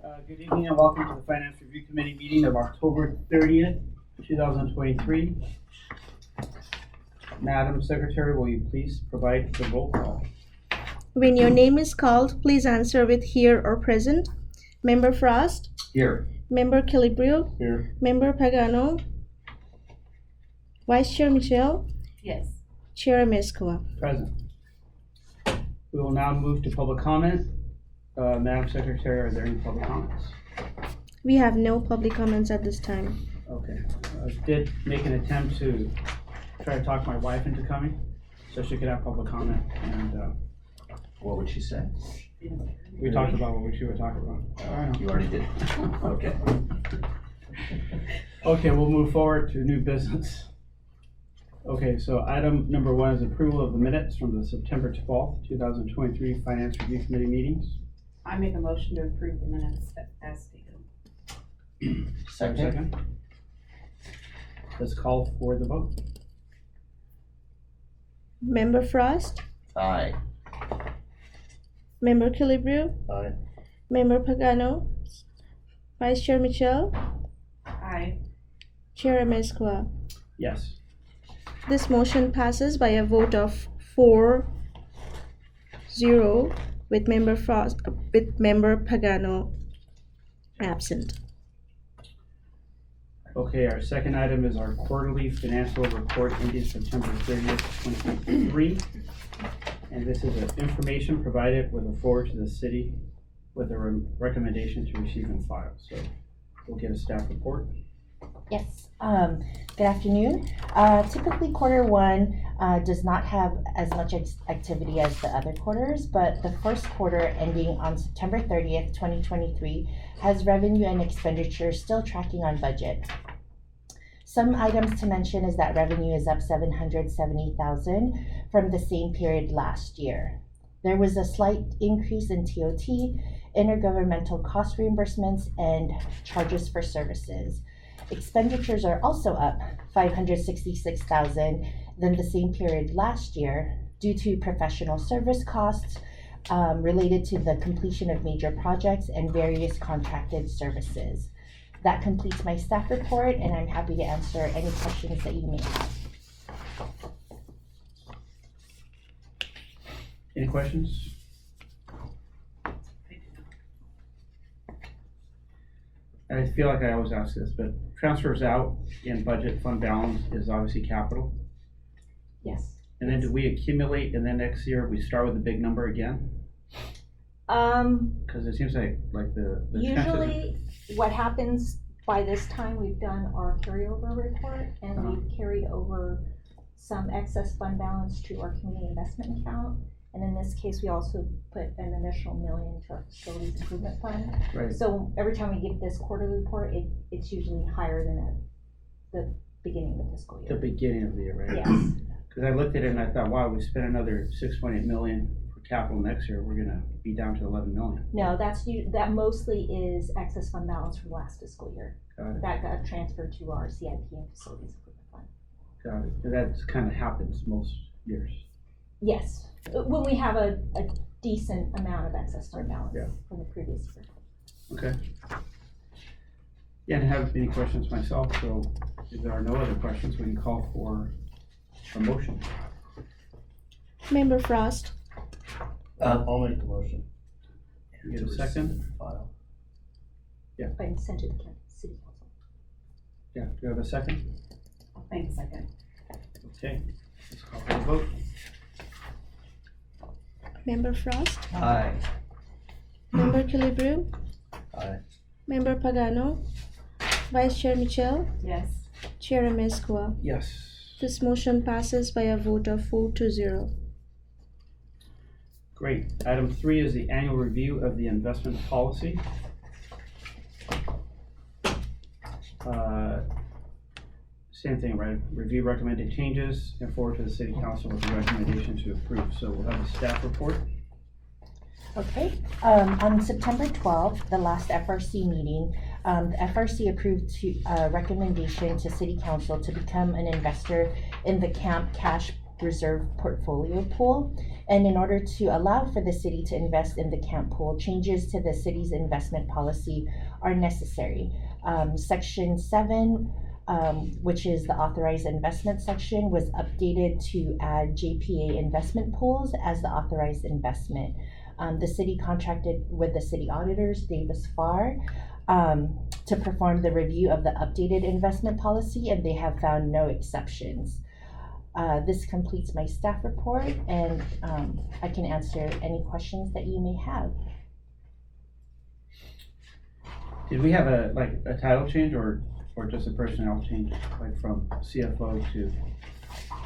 Good evening and welcome to the Finance Review Committee meeting of October 30th, 2023. Madam Secretary, will you please provide the roll call? When your name is called, please answer with here or present. Member Frost, Here. Member Calibrio, Here. Member Pagano, Vice Chair Michelle, Yes. Chair Mezcua. Present. We will now move to public comment. Madam Secretary, are there any public comments? We have no public comments at this time. Okay. I did make an attempt to try to talk my wife into coming so she could have public comment, and What would she say? we talked about what she would talk about. You already did. Okay. Okay, we'll move forward to new business. Okay, so item number 1 is approval of the minutes from the September 12th, 2023 Finance Review Committee meetings. I make a motion to approve the minutes as stated. Second. Let's call for the vote. Member Frost, Aye. Member Calibrio, Aye. Member Pagano, Vice Chair Michelle, Aye. Chair Mezcua. Yes. This motion passes by a vote of 4-0 with Member Pagano absent. Okay, our second item is our quarterly financial report ending September 30th, 2023. And this is information provided with a forward to the city with a recommendation to receive and file. So we'll get a staff report. Yes, good afternoon. Typically quarter one does not have as much activity as the other quarters, but the first quarter ending on September 30th, 2023 has revenue and expenditure still tracking on budget. Some items to mention is that revenue is up $770,000 from the same period last year. There was a slight increase in TOT, intergovernmental cost reimbursements, and charges for services. Expenditures are also up $566,000 than the same period last year due to professional service costs related to the completion of major projects and various contracted services. That completes my staff report, and I'm happy to answer any questions that you may have. Any questions? I feel like I always ask this, but transfers out in budget fund balance is obviously capital. Yes. And then do we accumulate and then next year we start with a big number again? Because it seems like the Usually what happens by this time, we've done our carryover report and we've carried over some excess fund balance to our community investment account. And in this case, we also put an initial $1 million to our facilities improvement fund. Right. So every time we give this quarterly report, it's usually higher than at the beginning of the fiscal The year. beginning of the year, right? Yes. Because I looked at it and I thought, wow, we spent another 6.8 million for capital next year. We're gonna be down to 11 million. No, that mostly is excess fund balance from last fiscal year. Got it. That got transferred to our CIP and facilities improvement fund. Got it. And that kind of happens most years. Yes, when we have a decent amount of excess fund balance Yeah. from the previous year. Okay. Yeah, I didn't have any questions myself, so if there are no other questions, we can call for a motion. Member Frost, I'll make the motion. You get a second? File. And sent to the city council. Yeah, do you have a second? I'll make a second. Okay, let's call for the vote. Member Frost, Aye. Member Calibrio, Aye. Member Pagano, Vice Chair Michelle, Yes. Chair Mezcua. Yes. This motion passes by a vote of 4-0. Great. Item 3 is the annual review of the investment policy. Same thing, right? Review recommended changes and forward to the city council with a recommendation to approve. So we'll have a staff report. Okay, on September 12th, the last FRC meeting, the FRC approved a recommendation to City Council to become an investor in the Camp Cash Reserve Portfolio Pool. And in order to allow for the city to invest in the camp pool, changes to the city's investment policy are necessary. Section 7, which is the authorized investment section, was updated to add JPA investment pools as the authorized investment. The city contracted with the city auditors, Davis Farr, to perform the review of the updated investment policy, and they have found no exceptions. This completes my staff report, and I can answer any questions that you may have. Did we have a title change or just a personnel change, like from CFO to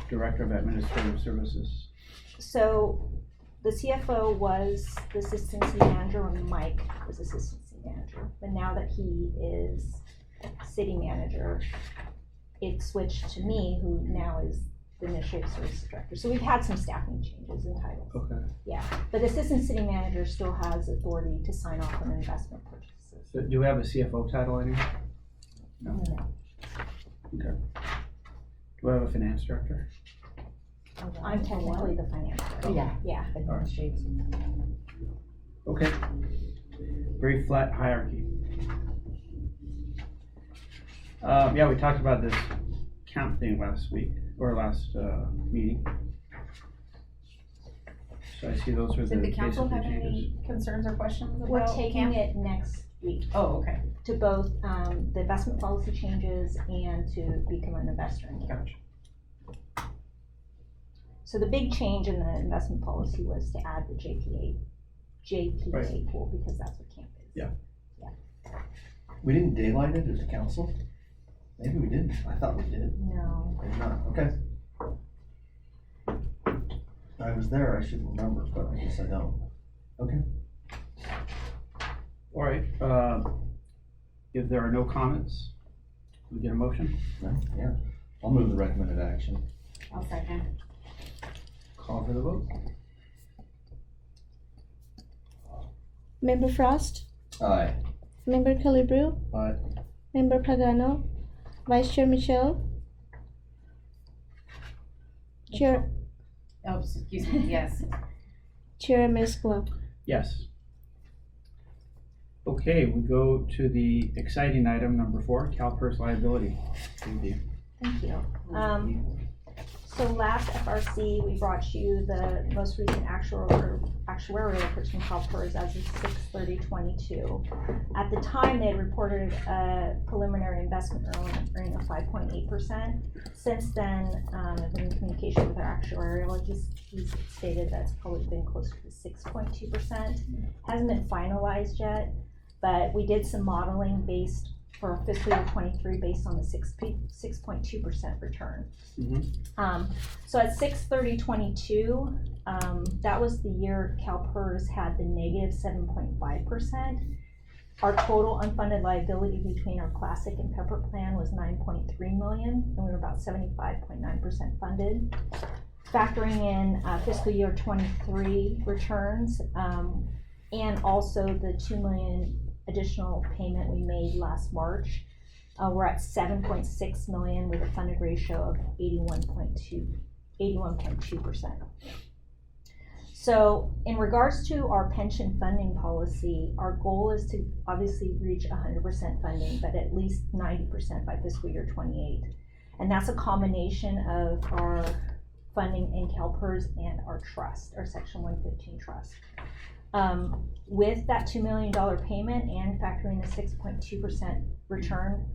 Director of Administrative Services? So the CFO was the assistant city manager, and Mike was assistant city manager. But now that he is city manager, it switched to me, who now is the administrative services director. So we've had some staffing changes in titles. Okay. Yeah, but the assistant city manager still has authority to sign off on investment purchases. So do we have a CFO title anymore? No. Okay. Do we have a finance director? I'm technically the finance director. Yeah. Yeah. Administrative. Okay. Very flat hierarchy. Yeah, we talked about this count thing last week, or last meeting. So I see those are the Did the council basically have changes. any concerns or questions about We're taking camp? it next week Oh, okay. to both the investment policy changes and to become an investor in camp. Gotcha. So the big change in the investment policy was to add the JPA Right. pool, because that's what camp is. Yeah. We didn't daylight it as a council? Maybe we didn't. I thought we did. No. Maybe not. Okay. I was there. I should remember, but I guess I don't. Okay. All right, if there are no comments, we get a motion, No? Yeah. I'll move the recommended action. I'll second. call for the vote. Member Frost, Aye. Member Calibru, Aye. Member Pagano, Vice Chair Michelle, Chair Oh, excuse me, yes. Chair Mescla. Yes. Okay, we go to the exciting item number 4, CalPERS liability review. Thank you. So last FRC, we brought you the most recent actuarial reports from CalPERS as of 6/30/22. At the time, they had reported a preliminary investment earning of 5.8%. Since then, I've been in communication with our actuarial. He's stated that's probably been closer to 6.2%. Hasn't been finalized yet, but we did some modeling for fiscal year 23 based on the 6.2% return. So at 6/30/22, that was the year CalPERS had the negative 7.5%. Our total unfunded liability between our classic and Pepper plan was 9.3 million, and we were about 75.9% funded. Factoring in fiscal year 23 returns, and also the 2 million additional payment we made last March, we're at 7.6 million with a funded ratio of 81.2%. So in regards to our pension funding policy, our goal is to obviously reach 100% funding, but at least 90% by fiscal year 28. And that's a combination of our funding in CalPERS and our trust, our Section 115 trust. With that $2 million payment and factoring the 6.2% return,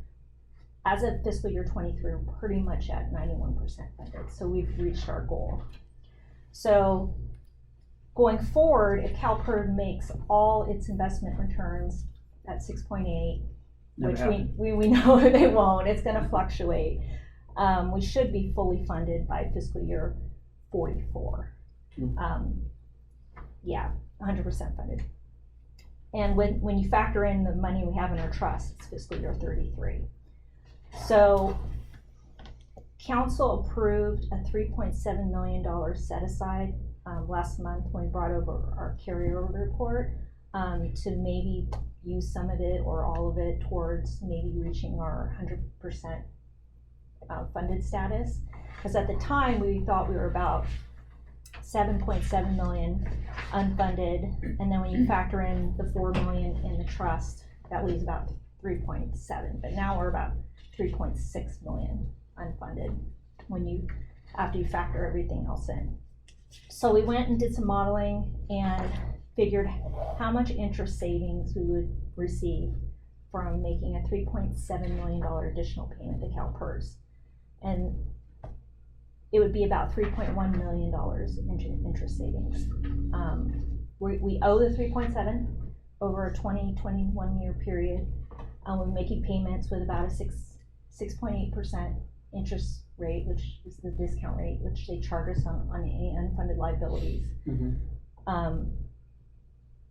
as of fiscal year 23, we're pretty much at 91% funded. So we've reached our goal. So going forward, if CalPERS makes all its investment returns at 6.8, Never which happened. we know they won't, it's gonna fluctuate. We should be fully funded by fiscal year 44. Yeah, 100% funded. And when you factor in the money we have in our trust, it's fiscal year 33. So council approved a $3.7 million set aside last month when we brought over our carryover report to maybe use some of it or all of it towards maybe reaching our 100% funded status. Because at the time we thought we were about 7.7 million unfunded, and then when you factor in the 4 million in the trust, that leaves about 3.7, but now we're about 3.6 million unfunded after you factor everything else in. So we went and did some modeling and figured how much interest savings we would receive from making a $3.7 million additional payment to CalPERS. And it would be about $3.1 million in interest savings. We owe the 3.7 over a 21 year period. We're making payments with about a 6.8% interest rate, which is the discount rate, which they charge us on any unfunded liabilities.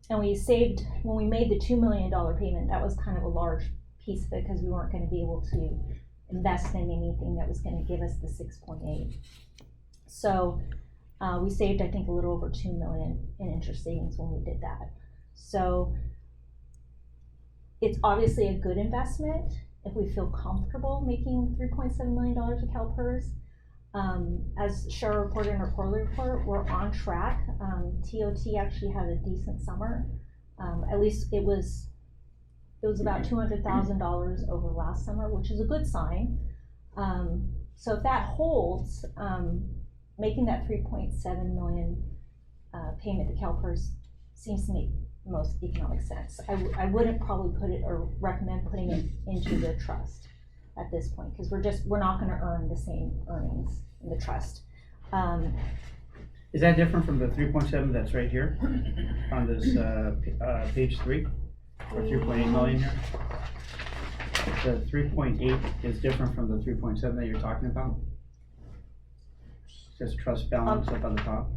And we saved, when we made the $2 million payment, that was kind of a large piece of it because we weren't going to be able to invest in anything that was going to give us the 6.8. So we saved, I think, a little over 2 million in interest savings when we did that. So it's obviously a good investment if we feel comfortable making $3.7 million to CalPERS. As Cheryl reported in her quarterly report, we're on track. TOT actually had a decent summer. At least it was about $200,000 over last summer, which is a good sign. So if that holds, making that 3.7 million payment to CalPERS seems to make the most economic sense. I wouldn't probably put it or recommend putting it into the trust at this point, because we're not going to earn the same earnings in the trust. Is that different from the 3.7 that's right here on this page 3, or 3.8 million here? The 3.8 is different from the 3.7 that you're talking about? Just trust balance up on the top?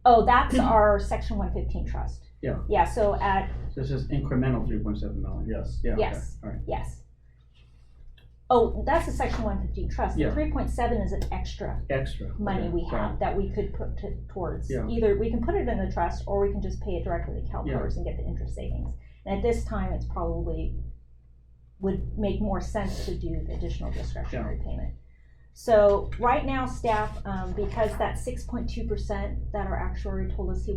Oh, that's our section 115 trust. Yeah. Yeah, so This is incremental 3.7 million? Yes. Yeah, okay, yes, all right. yes. Oh, that's the section 115 trust. Yeah. The 3.7 is an extra Extra. money okay, we got have it. that we could put towards. Yeah. Either we can put it in the trust or we can just pay it directly to CalPERS and get the interest savings. And at this time, it's probably would make more sense to do the additional discretionary payment. So right now, staff, because that 6.2% that our actuary told us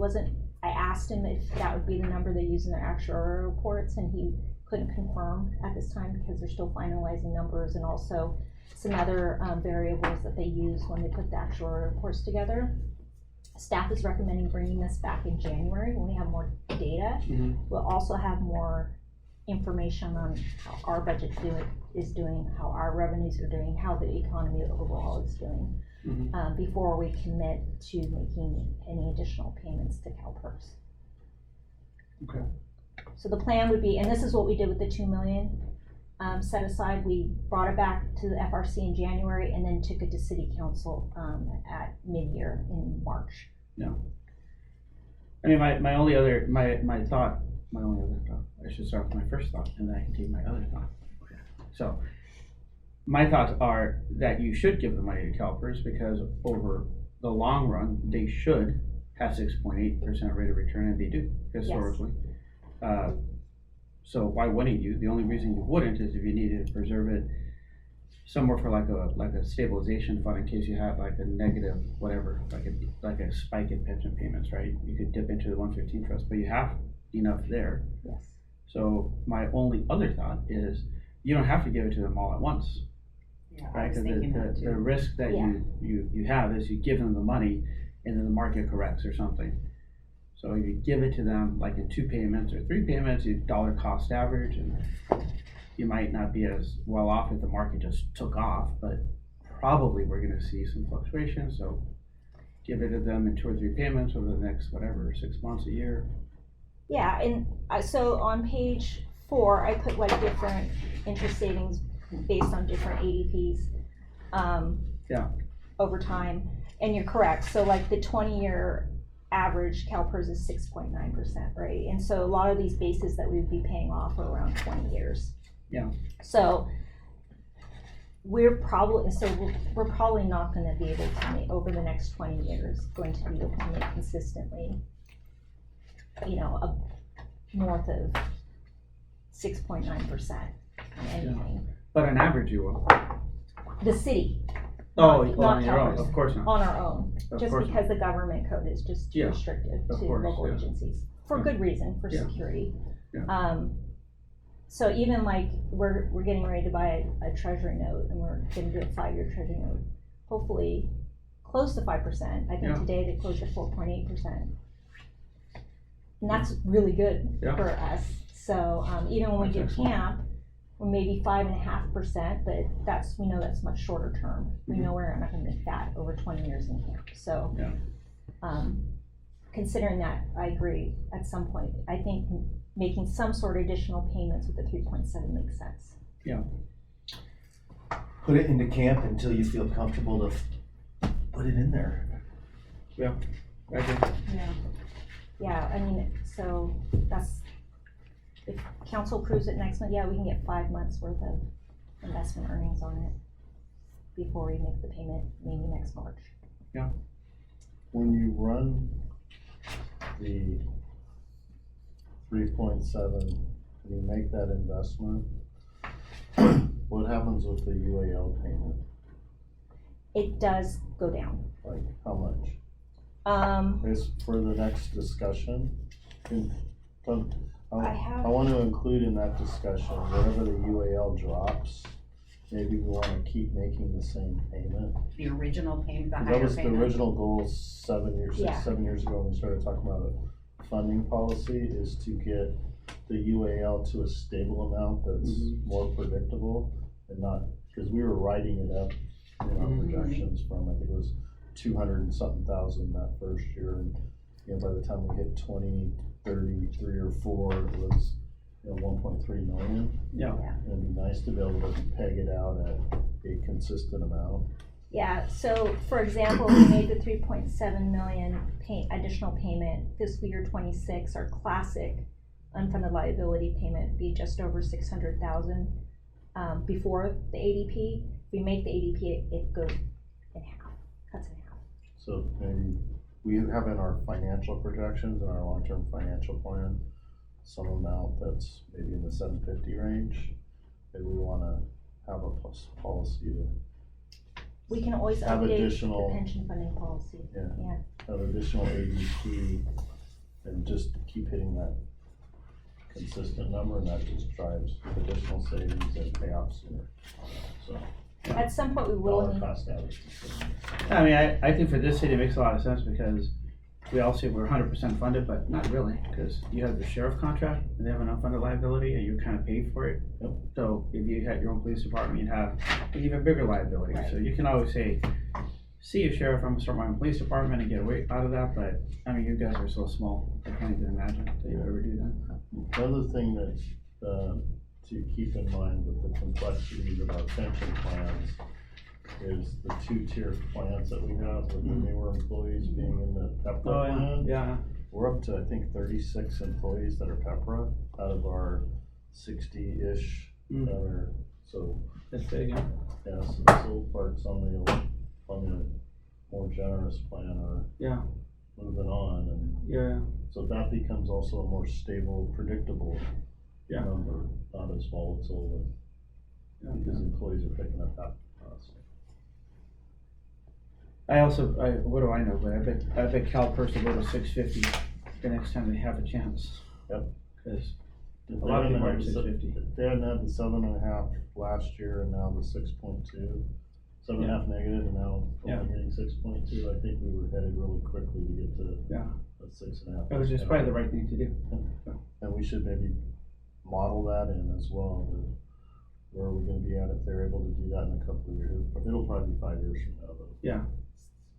I asked him if that would be the number they use in their actuarial reports, and he couldn't confirm at this time because they're still finalizing numbers and also some other variables that they use when they put the actuarial reports together. Staff is recommending bringing this back in January when we have more data. Mhm. We'll also have more information on how our budget is doing, how our revenues are doing, how the economy overall is doing, before we commit to making any additional payments to CalPERS. Okay. So the plan would be, and this is what we did with the 2 million set aside. We brought it back to the FRC in January and then took it to City Council at mid-year in March. Yeah. I mean, my only other thought, I should start with my first thought and then I can take my other thought. So, my thoughts are that you should give the money to CalPERS because over the long run, they should have 6.8% rate of return, and they do historically. So why wouldn't you? The only reason you wouldn't is if you needed to preserve it somewhere for like a stabilization fund in case you had like a negative whatever, like a spike in pension payments, right? You could dip into the 115 trust, but you have enough there. Yes. So my only other thought is you don't have to give it to them all at once, Yeah, I right? was Because thinking that the too. risk that Yeah. you have is you give them the money and then the market corrects or something. So if you give it to them like in 2 payments or 3 payments, you dollar cost average, and you might not be as well off if the market just took off, but probably we're gonna see some fluctuation, so give it to them in 2 or 3 payments over the next, whatever, 6 months, a year. Yeah, and so on page 4, I put like different interest savings based on different ADPs over time, and you're correct. So like the 20-year average CalPERS is 6.9%, right? And so a lot of these bases that we would be paying off are around 20 years. Yeah. So we're probably not going to be able to make over the next 20 years going to be able to make consistently, north of 6.9% on anything. But on average you will. The city, Oh, not on your own, CalPERS. of course not. On our own, Of just course because the government code is just too Yeah, restrictive of to course, local yeah. agencies, for Yeah. good reason, for Yeah. security. Yeah. So even like, we're getting ready to buy a treasury note, and we're gonna do a 5-year treasury note, hopefully close to 5%. I think Yeah. today they closed at 4.8%. And that's really good Yeah. for us. So, even when we That's do excellent. camp, we're maybe 5.5%, but we know that's much shorter term. We know we're not gonna make that over 20 years in camp, so. Yeah. Considering that, I agree, at some point, I think making some sort of additional payments with the 3.7 makes sense. Put it into camp until you feel comfortable to put it in there. I agree. Yeah, I mean, so that's, if council approves it next month, yeah, we can get 5 months worth of investment earnings on it before we make the payment, maybe next March. When you run the 3.7, and you make that investment, what happens with the UAL payment? It does go down. Like, how much? Is for the next discussion, I have- I want to include in that discussion, whatever the UAL drops, maybe we want to keep making the same payment. The original payment, the That higher was the payment. original goal 7 years, Yeah. 7 years ago, when we started talking about a funding policy, is to get the UAL to a stable amount that's Mhm. more predictable and not, because we were writing it up in our Mhm. projections from, I think it was 200 and something thousand that first year, and, you know, by the time we hit 2033 or 4, it was, you know, 1.3 million. Yeah. It'd be nice to be able to peg it out at a consistent amount. Yeah, so for example, we made the 3.7 million additional payment fiscal year 26, our classic unfunded liability payment be just over 600,000 before the ADP. If we make the ADP, it goes in half, cuts in half. So maybe we have in our financial projections and our long-term financial plan, some amount that's maybe in the 750 range, that we wanna have a policy to We can always Have update the additional- pension funding policy. have additional ADP and just keep hitting that consistent number, and that just drives additional savings and payoffs sooner. So, At some point, we will dollar need, cost average. I mean, I think for this city, it makes a lot of sense because we all say we're 100% funded, but not really, because you have the sheriff contract, and they have an unfunded liability, and you're kind of paid for it. Yep. So if you had your own police department, you'd have an even bigger liability. Right. So you can always say, see you, sheriff, I'm gonna start my own police department and get away out of that, but, I mean, you guys are so small, I can't even imagine that you would ever do that. The other thing that, to keep in mind with the complexities of our pension plans is the 2-tier plans that we have with the newer employees being in the PEPRA plan. Yeah, We're up to, I think, 36 employees that are PEPRA out of our 60-ish Mm. that are, so, that's big, yeah. yeah, so the little parts on the more generous plan are Yeah, moving on, and yeah, so that becomes also a more stable, predictable Yeah. number, not as volatile, yeah. because employees are picking up that cost. What do I know, but I bet CalPERS will go to 650 the next time they have a chance. Yep. Cause If a lot of they people are hadn't had the 650. If they hadn't had the 7.5 last year and now the 6.2, 7.5 negative and now Yeah. only getting 6.2, I think we were headed really quickly to get to Yeah. a 6.5. It was just probably the right thing to do. And we should maybe model that in as well, to where are we gonna be at if they're able to do that in a couple of years? It'll probably be 5 years from now, though.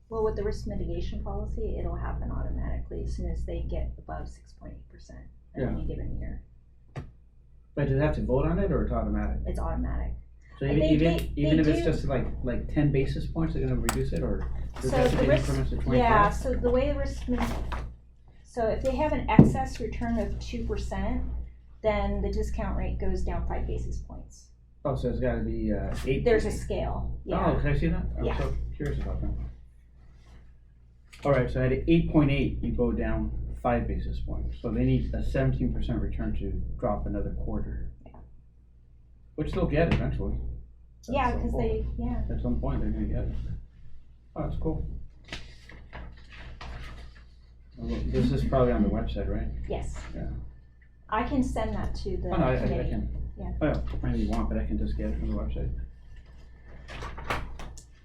well, with the risk mitigation policy, it'll happen automatically as soon as they get above 6.8% in any given year. But do they have to vote on it or it's automatic? It's automatic. So They- even they if it's do- just like 10 basis points, they're gonna reduce it, or does So that have to the be risk, increments of 25? yeah, so the way the so if they have an excess return of 2%, then the discount rate goes down 5 basis points. Oh, so it's gotta be 8. There's a scale, Oh, yeah. can I see that? I'm Yeah. so curious about that. Alright, so at 8.8, you go down 5 basis points, so they need a 17% return to drop another quarter. Yeah. Which they'll get eventually. Yeah, some because point. yeah. At some point, they're gonna get it. Oh, that's cool. Well, this is probably on the website, right? Yes. Yeah. I can send that to the Oh, no, I committee. can. Yeah. Well, maybe you want, but I can just get it from the website.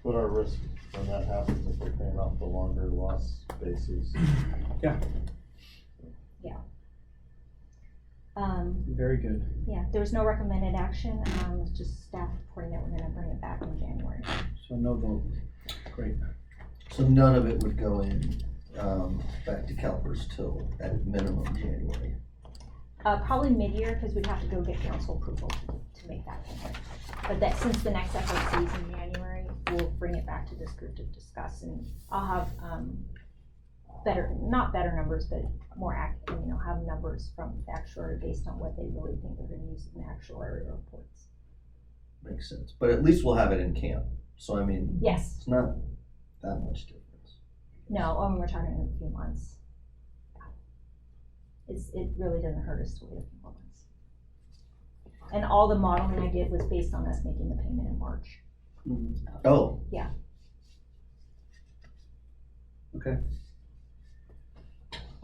What our risk when that happens if we're paying off the longer loss bases? Very good. Yeah, there was no recommended action, it's just staff reporting that we're gonna bring it back in January. So no vote. Great. So none of it would go in, back to CalPERS till at minimum January. Probably mid-year, because we'd have to go get council approval to make that payment. But that, since the next FRC is in January, we'll bring it back to this group to discuss, and I'll have, not better numbers, but more accurate, have numbers from the actuary based on what they really think they're gonna use in the actuarial reports. Makes sense. But at least we'll have it in camp. So I mean, Yes, it's not that much difference. no, we're talking in a few months. It really doesn't hurt us to wait a few more months. And all the modeling I did was based on us making the payment in March. Oh, Okay.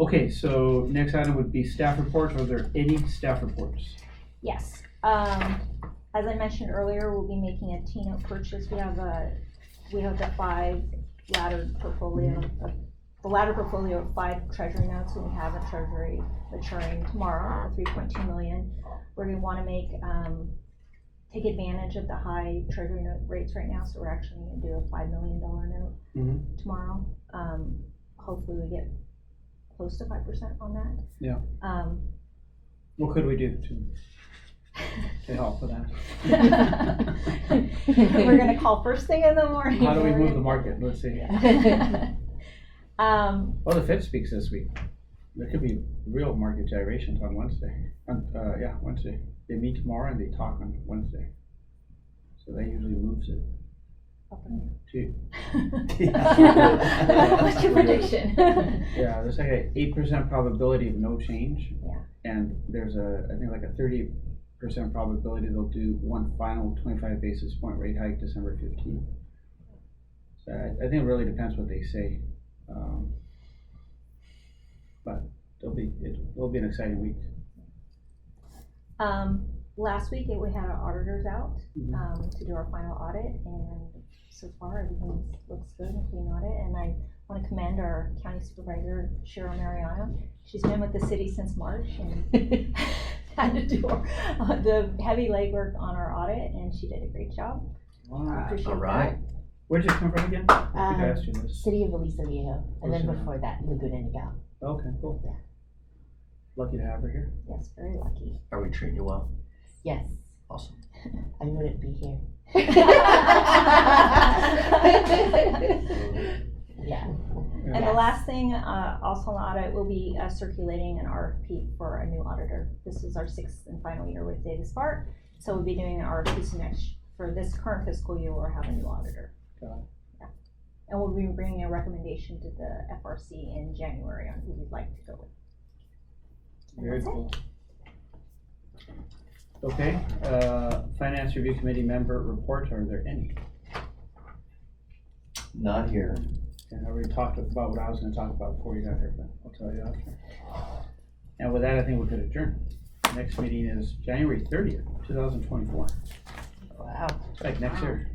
Okay, so next item would be staff reports. Are there any staff reports? Yes, as I mentioned earlier, we'll be making a T-note purchase. We have the 5 laddered portfolio, the ladder portfolio of 5 treasury notes, and we have a treasury maturing tomorrow, 3.2 million. We're gonna wanna take advantage of the high treasury note rates right now, so we're actually gonna do a $5 million note Mhm. tomorrow. Hopefully we get close to 5% on that. Yeah. What could we do to help with that? We're gonna call first thing in the morning. How do we We're move the gonna- market? Let's see. Um, Well, the Fed speaks this week. There could be real market gyrations on Wednesday. Wednesday. They meet tomorrow and they talk on Wednesday. So that usually moves it too. What's your prediction? Yeah, there's like a 8% probability of no change. Yeah. And there's I think like a 30% probability they'll do one final 25 basis point rate hike December 15th. So I think it really depends what they say. But it'll be an exciting week. Last week we had our auditors out, Mhm. to do our final audit, and so far everything looks good, a clean audit, and I want to commend our county supervisor, Cheryl Mariano. She's been with the city since March and had to do the heavy legwork on our audit, and she did a great job. Wow. Appreciate all right. Where'd you come from again? I think I asked you this. City of Aliso Viejo, and then Aliso. before that, Laguna Niguel. Okay, cool. Lucky to have her here. Yes, very lucky. Are we treating you well? Yes, Awesome. I wouldn't be here. Yeah. And the last thing, also on the audit, we'll be circulating an RFP for a new auditor. This is our 6th and final year with Davis Bart, so we'll be doing an RFP for this current fiscal year. We'll have a new auditor. Got it. Yeah. And we'll be bringing a recommendation to the FRC in January on who we'd like to go with. And Very that's it. cool. Okay, Finance Review Committee member reports, are there any? Not here. And I already talked about what I was gonna talk about before you got here, but I'll tell you after. And with that, I think we could adjourn. Next meeting is January 30th, 2024. Wow. It's like next year.